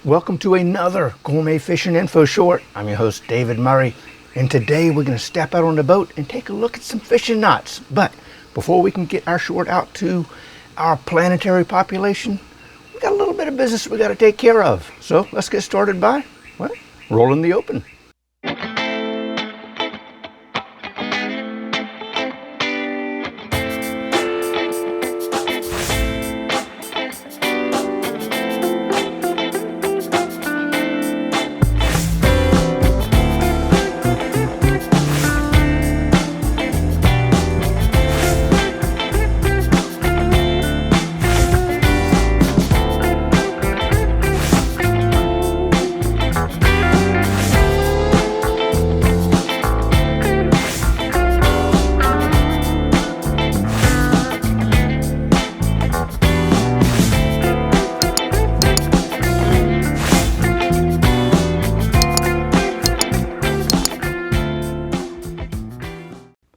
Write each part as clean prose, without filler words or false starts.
Welcome to another Gourmet Fishing Info Short. I'm your host, David Murray, and today we're going to step out on the boat and take a look at some fishing knots. But before we can get our short out to our planetary population, we got a little bit of business we got to take care of. So let's get started by, well, rolling the open.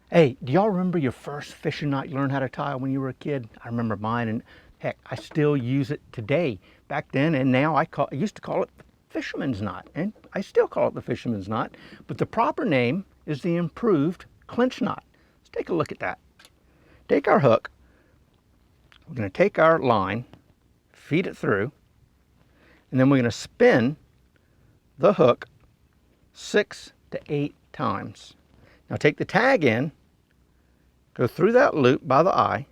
Hey, do y'all remember your first fishing knot you learned how to tie when you were a kid? I remember mine, and heck, I still use it today. Back then and now, I used to call it the fisherman's knot, and I still call it the fisherman's knot, but the proper name is the improved clinch knot. Let's take a look at that. Take our hook, we're going to take our line, feed it through, and then we're going to spin the hook 6 to 8 times. Now take the tag in, go through that loop by the eye.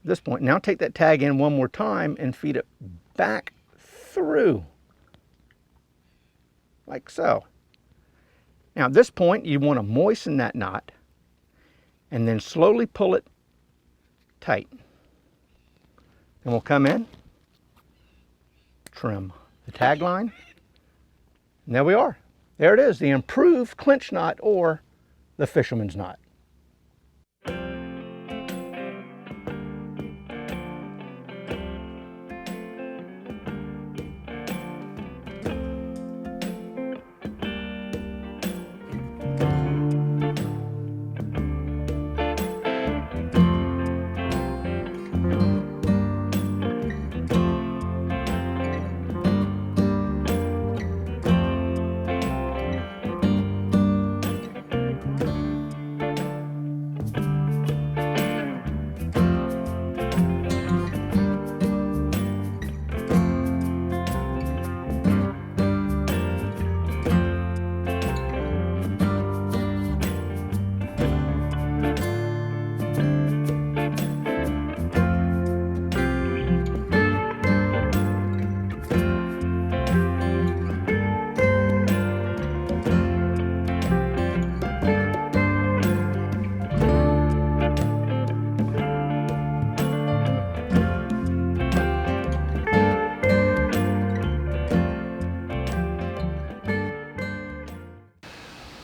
At this point, now take that tag in one more time and feed it back through, like so. Now at this point, you want to moisten that knot and then slowly pull it tight. Then we'll come in, trim the tag line, and there we are. There it is, the improved clinch knot, or the fisherman's knot.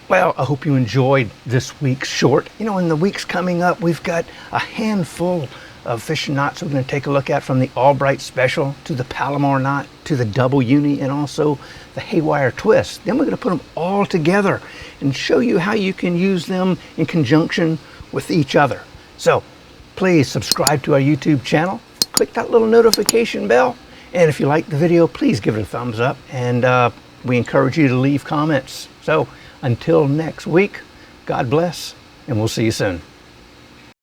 Well, I hope you enjoyed this week's short. You know, in the weeks coming up, we've got a handful of fishing knots we're going to take a look at, from the Albright Special to the Palomar knot to the double uni and also the haywire twist. Then we're going to put them all together and show you how you can use them in conjunction with each other. So please subscribe to our YouTube channel, click that little notification bell, and if you like the video, please give it a thumbs up, and we encourage you to leave comments. So until next week, God bless, and we'll see you soon.